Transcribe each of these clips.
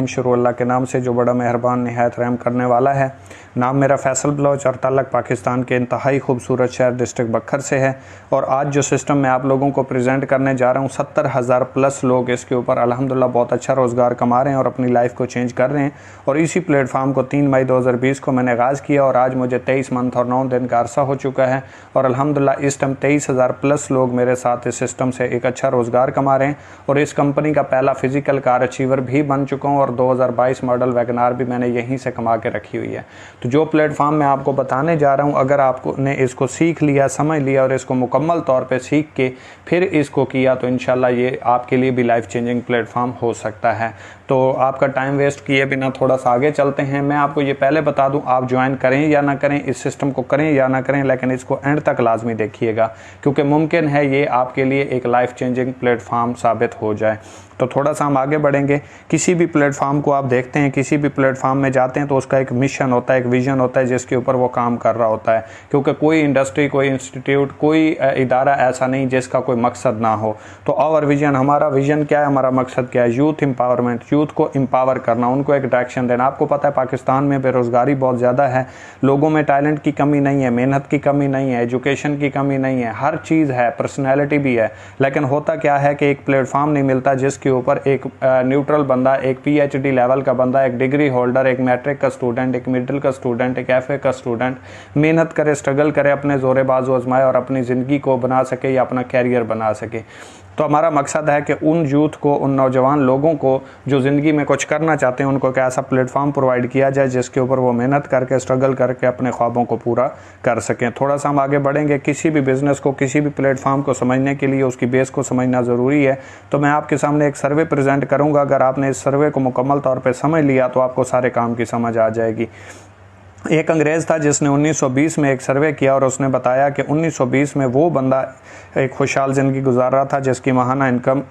शुरू अल्लाह के नाम से जो बड़ा मेहरबान निहायत रहम करने वाला है। नाम मेरा फैसल बलोच और ताल्लुक़ पाकिस्तान के इंतहाई खूबसूरत शहर डिस्ट्रिक्ट बखर से है। और आज जो सिस्टम मैं आप लोगों को प्रेजेंट करने जा रहा हूँ, 70,000 प्लस लोग इसके ऊपर अल्हम्दुलिल्लाह बहुत अच्छा रोज़गार कमा रहे हैं और अपनी लाइफ को चेंज कर रहे हैं। और इसी प्लेटफार्म को 3 मई 2020 को मैंने आगाज़ किया और आज मुझे 23 मंथ और 9 दिन का अरसा हो चुका है। और अल्हम्दुलिल्लाह इस टाइम 23,000 प्लस लोग मेरे साथ इस सिस्टम से एक अच्छा रोज़गार कमा रहे हैं। और इस कंपनी का पहला फिजिकल कार अचीवर भी बन चुका हूँ और 2022 मॉडल वैगनार भी मैंने यहीं से कमा के रखी हुई है। तो जो प्लेटफार्म मैं आपको बताने जा रहा हूँ, अगर आपने इसको सीख लिया, समझ लिया और इसको मुकम्मल तौर पे सीख के फिर इसको किया तो इंशाल्लाह ये आपके लिए भी लाइफ चेंजिंग प्लेटफार्म हो सकता है। तो आपका टाइम वेस्ट किए बिना थोड़ा सा आगे चलते हैं। मैं आपको ये पहले बता दूं, आप ज्वाइन करें या ना करें, इस सिस्टम को करें या ना करें, लेकिन इसको एंड तक लाजमी देखिएगा क्योंकि मुमकिन है ये आपके लिए एक लाइफ चेंजिंग प्लेटफार्म साबित हो जाए। तो थोड़ा सा हम आगे बढ़ेंगे। किसी भी प्लेटफार्म को आप देखते हैं, किसी भी प्लेटफार्म में जाते हैं तो उसका एक मिशन होता है, एक विजन होता है जिसके ऊपर वो काम कर रहा होता है। क्योंकि कोई इंडस्ट्री, कोई इंस्टीट्यूट, कोई इदारा ऐसा नहीं जिसका कोई मकसद ना हो। तो आवर विजन, हमारा विजन क्या है, हमारा मकसद क्या है? यूथ एम्पावरमेंट, यूथ को एम्पावर करना, उनको एक डायरेक्शन देना। आपको पता है पाकिस्तान में बेरोज़गारी बहुत ज़्यादा है, लोगों में टैलेंट की कमी नहीं है, मेहनत की कमी नहीं है, एजुकेशन की कमी नहीं है, हर चीज़ है, पर्सनैलिटी भी है। लेकिन होता क्या है कि एक प्लेटफार्म नहीं मिलता जिसके ऊपर एक न्यूट्रल बंदा, एक PhD लेवल का बंदा, एक डिग्री होल्डर, एक मैट्रिक का स्टूडेंट, एक मिडिल का स्टूडेंट, एक FA का स्टूडेंट मेहनत करे, स्ट्रगल करे, अपने जोरे बाजू आजमाए और अपनी ज़िंदगी को बना सके या अपना कैरियर बना सके। तो हमारा मकसद है कि उन यूथ को, उन नौजवान लोगों को जो ज़िंदगी में कुछ करना चाहते हैं, उनको एक ऐसा प्लेटफार्म प्रोवाइड किया जाए जिसके ऊपर वो मेहनत करके, स्ट्रगल करके अपने ख्वाबों को पूरा कर सकें। थोड़ा सा हम आगे बढ़ेंगे। किसी भी बिज़नेस को, किसी भी प्लेटफार्म को समझने के लिए उसकी बेस को समझना ज़रूरी है। तो मैं आपके सामने एक सर्वे प्रेजेंट करूँगा। अगर आपने इस सर्वे को मुकम्मल तौर पर समझ लिया तो आपको सारे काम की समझ आ जाएगी। एक अंग्रेज़ था जिसने 1920 में एक सर्वे किया और उसने बताया कि 1920 में वो बंदा एक खुशहाल ज़िंदगी गुजार रहा था जिसकी माहाना इनकम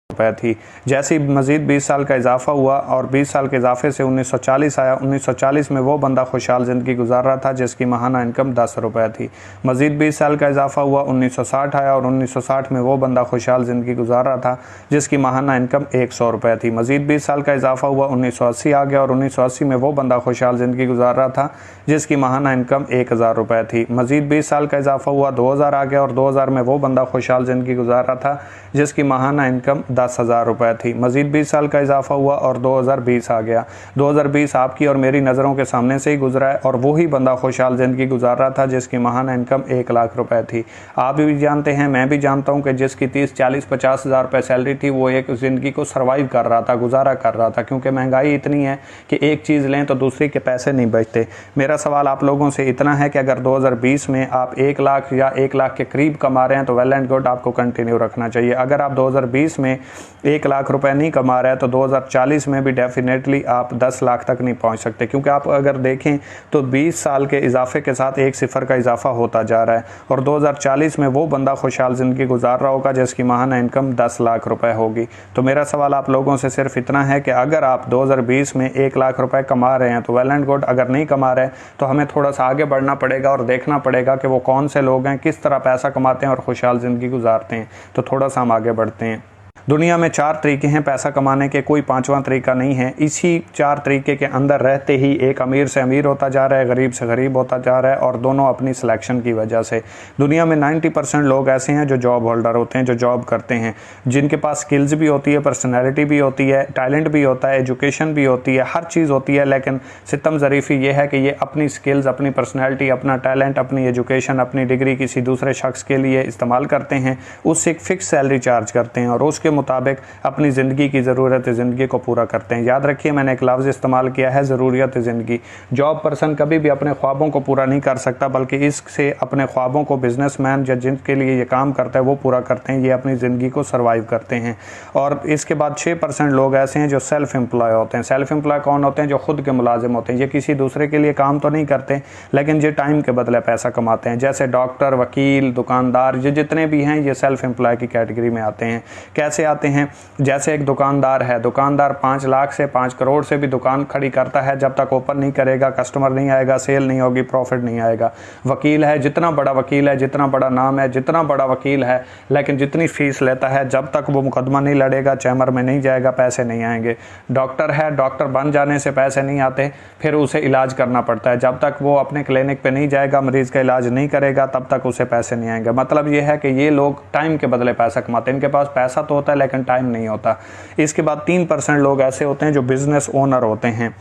रुपये थी। जैसे ही मज़ीद 20 साल का इजाफा हुआ और 20 साल के इजाफे से 1940 आया, 1940 में वो बंदा खुशहाल ज़िंदगी गुजार रहा था जिसकी माहाना इनकम 10 रुपये थी। मज़ीद 20 साल का इजाफा हुआ, 1960 आया और 1960 में वो बंदा खुशहाल ज़िंदगी गुजार रहा था जिसकी माहाना इनकम 100 रुपये थी। मज़ीद 20 साल का इजाफा हुआ, 1980 आ गया और 1980 में वो बंदा खुशहाल ज़िंदगी गुजार रहा था जिसकी माहाना इनकम 1000 रुपये थी। मज़ीद 20 साल का इजाफा हुआ, 2000 आ गया और 2000 में वो बंदा खुशहाल ज़िंदगी गुजार रहा था जिसकी माहाना इनकम 10,000 रुपये थी। मज़ीद 20 साल का इजाफा हुआ और 2020 आ गया। 2020 आपकी और मेरी नज़रों के सामने से ही गुजरा है और वही बंदा खुशहाल ज़िंदगी गुजार रहा था जिसकी माहाना इनकम 1 लाख रुपए थी। आप भी जानते हैं, मैं भी जानता हूं कि जिसकी 30, 40, 50 हज़ार रुपये सैलरी थी वो एक ज़िंदगी को सर्वाइव कर रहा था, गुजारा कर रहा था। क्योंकि महंगाई इतनी है कि एक चीज़ लें तो दूसरी के पैसे नहीं बचते। मेरा सवाल आप लोगों से इतना है कि अगर 2020 में आप 1 लाख या 1 लाख के करीब कमा रहे हैं तो वेल एंड गुड, आपको कंटिन्यू रखना चाहिए। अगर आप 2020 में 1 लाख रुपए नहीं कमा रहे हैं तो 2040 में भी डेफिनेटली आप 10 लाख तक नहीं पहुंच सकते। क्योंकि आप अगर देखें तो 20 साल के इजाफे के साथ एक सिफर का इजाफा होता जा रहा है और 2040 में वो बंदा खुशहाल ज़िंदगी गुजार रहा होगा जिसकी माहाना इनकम 10 लाख रुपए होगी। तो मेरा सवाल आप लोगों से सिर्फ इतना है कि अगर आप 2020 में 1 लाख रुपए कमा रहे हैं तो वेल एंड गुड, अगर नहीं कमा रहे तो हमें थोड़ा सा आगे बढ़ना पड़ेगा और देखना पड़ेगा कि वो कौन से लोग हैं, किस तरह पैसा कमाते हैं और खुशहाल ज़िंदगी गुजारते हैं। तो थोड़ा सा हम आगे बढ़ते हैं। दुनिया में 4 तरीके हैं पैसा कमाने के, कोई 5वां तरीका नहीं है। इसी 4 तरीके के अंदर रहते ही एक अमीर से अमीर होता जा रहा है, गरीब से गरीब होता जा रहा है और दोनों अपनी सिलेक्शन की वजह से। दुनिया में 90% लोग ऐसे हैं जो जॉब होल्डर होते हैं, जो जॉब करते हैं, जिनके पास स्किल्स भी होती है, पर्सनैलिटी भी होती है, टैलेंट भी होता है, एजुकेशन भी होती है, हर चीज़ होती है। लेकिन सितम ज़रीफ़ी ये है कि ये अपनी स्किल्स, अपनी पर्सनैलिटी, अपना टैलेंट, अपनी एजुकेशन, अपनी डिग्री किसी दूसरे शख्स के लिए इस्तेमाल करते हैं, उससे एक फ़िक्स सैलरी चार्ज करते हैं और उसके मुताबिक अपनी ज़िंदगी की ज़रूरत ज़िंदगी को पूरा करते हैं। याद रखिए, मैंने एक लफ्ज़ इस्तेमाल किया है, ज़रूरियत ज़िंदगी। जॉब पर्सन कभी भी अपने ख्वाबों को पूरा नहीं कर सकता, बल्कि इससे अपने ख्वाबों को बिजनेसमैन या जिनके लिए ये काम करता है वो पूरा करते हैं। ये अपनी ज़िंदगी को सर्वाइव करते हैं। और इसके बाद 6% लोग ऐसे हैं जो सेल्फ़ एम्प्लॉय होते हैं। सेल्फ़ एम्प्लॉय कौन होते हैं? जो खुद के मुलाजिम होते हैं। ये किसी दूसरे के लिए काम तो नहीं करते, लेकिन ये टाइम के बदले पैसा कमाते हैं। जैसे डॉक्टर, वकील, दुकानदार, ये जितने भी हैं ये सेल्फ़ एम्प्लॉय की कैटेगरी में आते हैं। कैसे कैसे आते हैं, जैसे एक दुकानदार है, दुकानदार 5 लाख से 5 करोड़ से भी दुकान खड़ी करता है, जब तक ओपन नहीं करेगा कस्टमर नहीं आएगा, सेल नहीं होगी, प्रॉफिट नहीं आएगा। वकील है, जितना बड़ा वकील है, जितना बड़ा नाम है, जितना बड़ा वकील है, लेकिन जितनी फीस लेता है, जब तक वो मुकदमा नहीं लड़ेगा, चैम्बर में नहीं जाएगा, पैसे नहीं आएंगे। डॉक्टर है, डॉक्टर बन जाने से पैसे नहीं आते, फिर उसे इलाज करना पड़ता है, जब तक वो अपने क्लिनिक पे नहीं जाएगा, मरीज का इलाज नहीं करेगा, तब तक उसे पैसे नहीं आएंगे। मतलब ये है कि ये लोग टाइम के बदले पैसा कमाते हैं, इनके पास पैसा तो होता है लेकिन टाइम नहीं होता। इसके बाद 3% लोग ऐसे होते हैं जो बिजनेस ओनर होते हैं,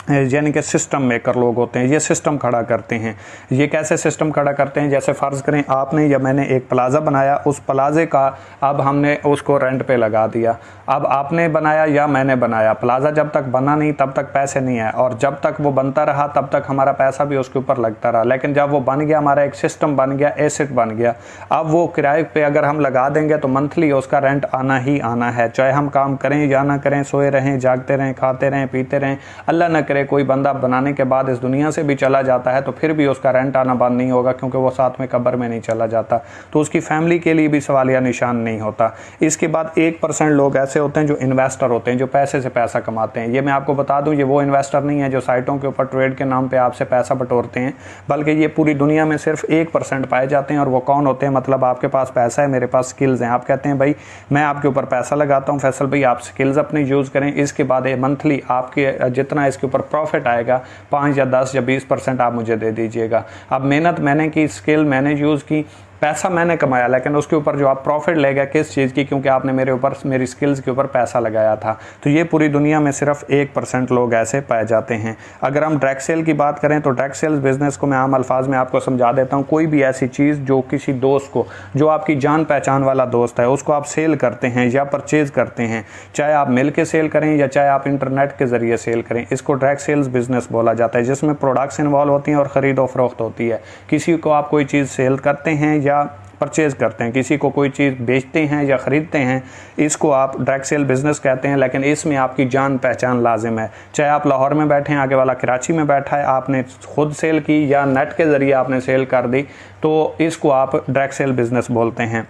यानी कि सिस्टम मेकर लोग होते हैं, ये सिस्टम खड़ा करते हैं। ये कैसे सिस्टम खड़ा करते हैं, जैसे फ़र्ज़ करें आपने या मैंने एक प्लाज़ा बनाया, उस प्लाज़े का अब हमने उसको रेंट पे लगा दिया। अब आपने बनाया या मैंने बनाया, प्लाज़ा जब तक बना नहीं तब तक पैसे नहीं आए, और जब तक वो बनता रहा तब तक हमारा पैसा भी उसके ऊपर लगता रहा। लेकिन जब वो बन गया, हमारा एक सिस्टम बन गया, एसेट बन गया, अब वो किराए पे अगर हम लगा देंगे तो मंथली उसका रेंट आना ही आना है, चाहे हम काम करें या ना करें, सोए रहें, जागते रहें, खाते रहें, पीते रहें। अल्लाह न करे कोई बंदा बनाने के बाद इस दुनिया से भी चला जाता है तो फिर भी उसका रेंट आना बंद नहीं होगा, क्योंकि वो साथ में कब्र में नहीं चला जाता, तो उसकी फैमिली के लिए भी सवालिया निशान नहीं होता। इसके बाद 1% लोग ऐसे होते हैं जो इन्वेस्टर होते हैं, जो पैसे से पैसा कमाते हैं। ये मैं आपको बता दूं, ये वो इन्वेस्टर नहीं है जो साइटों के ऊपर ट्रेड के नाम पे आपसे पैसा बटोरते हैं, बल्कि ये पूरी दुनिया में सिर्फ 1% पाए जाते हैं। और वो कौन होते हैं, मतलब आपके पास पैसा है, मेरे पास स्किल्स हैं, आप कहते हैं भाई मैं आपके ऊपर पैसा लगाता हूँ, फैसल भाई आप स्किल्स अपनी यूज़ करें, इसके बाद मंथली आपके जितना इसके ऊपर प्रॉफिट आएगा 5 या 10 या 20% आप मुझे दे दीजिएगा। अब मेहनत मैंने की, स्किल मैंने यूज़ की, पैसा मैंने कमाया, लेकिन उसके ऊपर जो आप प्रॉफिट ले गए किस चीज़ की, क्योंकि आपने मेरे ऊपर, मेरी स्किल्स के ऊपर पैसा लगाया था। तो ये पूरी दुनिया में सिर्फ 1% लोग ऐसे पाए जाते हैं। अगर हम डायरेक्ट सेल की बात करें तो डायरेक्ट सेल्स बिजनेस को मैं आम अल्फाज में आपको समझा देता हूँ। कोई भी ऐसी चीज़ जो किसी दोस्त को, जो आपकी जान पहचान वाला दोस्त है, उसको आप सेल करते हैं या परचेज करते हैं, चाहे आप मिल के सेल करें या चाहे आप इंटरनेट के ज़रिए सेल करें, इसको डायरेक्ट सेल्स बिजनेस बोला जाता है, जिसमें प्रोडक्ट्स इन्वॉल्व होती हैं और ख़रीदो फरोख्त होती है। किसी को आप कोई चीज़ सेल करते हैं या परचेज़ करते हैं, किसी को कोई चीज़ बेचते हैं या ख़रीदते हैं, इसको आप डायरेक्ट सेल बिज़नेस कहते हैं। लेकिन इसमें आपकी जान पहचान लाजिम है, चाहे आप लाहौर में बैठे हैं, आगे वाला कराची में बैठा है, आपने खुद सेल की या नेट के ज़रिए आपने सेल कर दी, तो इसको आप डायरेक्ट सेल बिज़नेस बोलते हैं।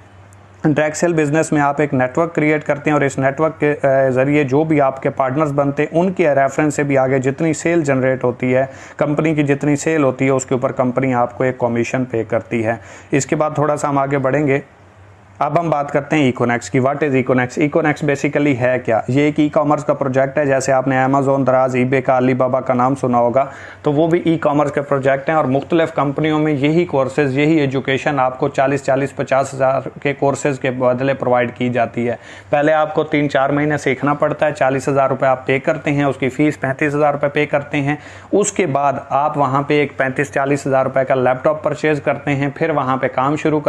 डायरेक्ट सेल बिजनेस में आप एक नेटवर्क क्रिएट करते हैं और इस नेटवर्क के ज़रिए जो भी आपके पार्टनर्स बनते हैं उनके रेफरेंस से भी आगे जितनी सेल जनरेट होती है, कंपनी की जितनी सेल होती है, उसके ऊपर कंपनी आपको एक कमीशन पे करती है। इसके बाद थोड़ा सा हम आगे बढ़ेंगे। अब हम बात करते हैं इकोनेक्स की। What is Econex? Econex basically है क्या? ये एक ई कॉमर्स का प्रोजेक्ट है, जैसे आपने अमेज़ॉन, दराज, ईबे का, अलीबाबा का नाम सुना होगा, तो वो भी ई कॉमर्स के प्रोजेक्ट हैं। और मुख्तलिफ कंपनियों में यही कोर्सेज, यही एजुकेशन आपको 40-50 हज़ार के कोर्सेज के बदले प्रोवाइड की जाती है। पहले आपको 3-4 महीने सीखना पड़ता है, 40,000 रुपये आप पे करते हैं, उसकी फ़ीस 35,000 रुपये पे करते हैं। उसके बाद आप वहाँ पर एक 35-40 हज़ार रुपये का लैपटॉप परचेज़ करते हैं, फिर वहाँ पर काम शुरू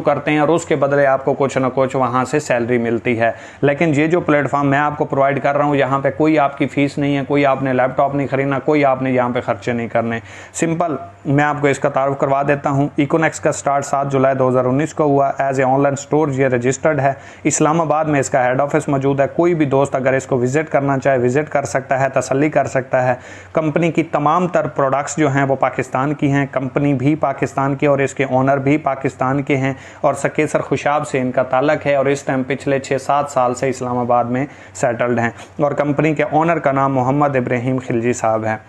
करते हैं और उसके बदले आपको कुछ ना कुछ वहां से सैलरी मिलती है। लेकिन ये जो प्लेटफॉर्म मैं आपको प्रोवाइड कर रहा हूं, यहाँ पे कोई आपकी फीस नहीं है, कोई आपने लैपटॉप नहीं खरीदना, कोई आपने यहाँ पे खर्चे नहीं करने। सिंपल मैं आपको इसका तारुफ करवा देता हूँ। इकोनेक्स का स्टार्ट 7 जुलाई 2019 को हुआ। एज ए ऑनलाइन स्टोर ये रजिस्टर्ड है, इस्लामाबाद में इसका हेड ऑफिस मौजूद है। कोई भी दोस्त अगर इसको विजिट करना चाहे विजिट कर सकता है, तसल्ली कर सकता है। कंपनी की तमाम तर प्रोडक्ट्स जो हैं वो पाकिस्तान की हैं, कंपनी भी पाकिस्तान की और इसके ओनर भी पाकिस्तान के हैं और सकेसर खुशाब से इनका ताल्लुक है और इस टाइम पिछले 6-7 साल से इस्लामाबाद में सेटल्ड हैं। और कंपनी के ओनर का नाम मोहम्मद इब्राहिम खिलजी साहब है।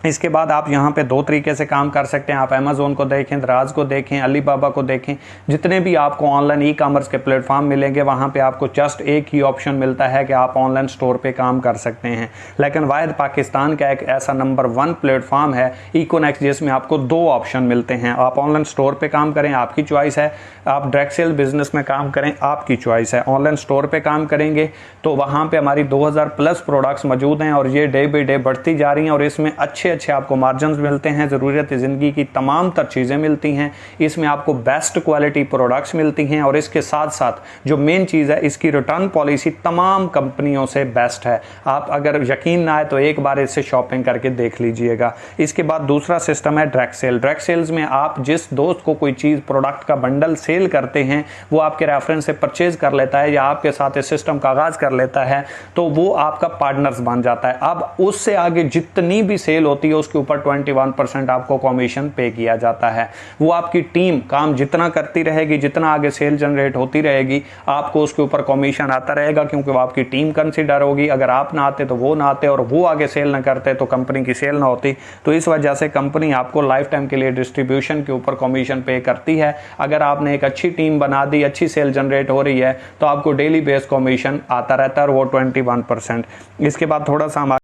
इसके बाद आप यहाँ पे 2 तरीके से काम कर सकते हैं। आप अमेज़ोन को देखें, दराज को देखें, अलीबाबा को देखें, जितने भी आपको ऑनलाइन ई कॉमर्स के प्लेटफॉर्म मिलेंगे वहाँ पे आपको जस्ट एक ही ऑप्शन मिलता है कि आप ऑनलाइन स्टोर पे काम कर सकते हैं। लेकिन वाहिद पाकिस्तान का एक ऐसा नंबर 1 प्लेटफॉर्म है इकोनेक्स, जिसमें आपको 2 ऑप्शन मिलते हैं। आप ऑनलाइन स्टोर पर काम करें, आपकी चॉइस है। आप डायरेक्ट सेल बिजनेस में काम करें, आपकी चॉइस है। ऑनलाइन स्टोर पर काम करेंगे तो वहाँ पर हमारी 2000+ प्रोडक्ट्स मौजूद हैं और ये डे बाई डे बढ़ती जा रही हैं और इसमें अच्छे आपको मार्जिन्स मिलते हैं, ज़रूरत ज़िंदगी की तमाम तर चीज़ें मिलती हैं। इसमें आपको बेस्ट क्वालिटी प्रोडक्ट्स मिलती हैं और इसके साथ साथ जो मेन चीज़ है, इसकी रिटर्न पॉलिसी तमाम कंपनियों से बेस्ट है। आप अगर यकीन ना आए तो एक बार इससे शॉपिंग करके देख लीजिएगा। इसके बाद दूसरा सिस्टम है डायरेक्ट सेल। डायरेक्ट सेल्स में आप जिस दोस्त को कोई चीज़, प्रोडक्ट का बंडल सेल करते हैं, वो आपके रेफरेंस से परचेज कर लेता है या आपके साथ इस सिस्टम का आगाज़ कर लेता है, तो वो आपका पार्टनर्स बन जाता है। अब उससे आगे जितनी भी सेल होती होती है उसके ऊपर 21% आपको कमीशन पे किया जाता है। वो आपकी टीम काम जितना करती रहेगी, जितना आगे सेल जनरेट होती रहेगी, आपको उसके ऊपर कमीशन आता रहेगा, क्योंकि वो आपकी टीम कंसिडर होगी। अगर आप ना आते तो वो ना आते, और वो आगे सेल ना करते तो कंपनी की सेल ना होती। तो इस वजह से कंपनी आपको लाइफ टाइम के लिए डिस्ट्रीब्यूशन के ऊपर कमीशन पे करती है। अगर आपने एक अच्छी टीम बना दी, अच्छी सेल जनरेट हो रही है, तो आपको डेली बेस कमीशन आता रहता है, और वो 21%। इसके बाद थोड़ा सा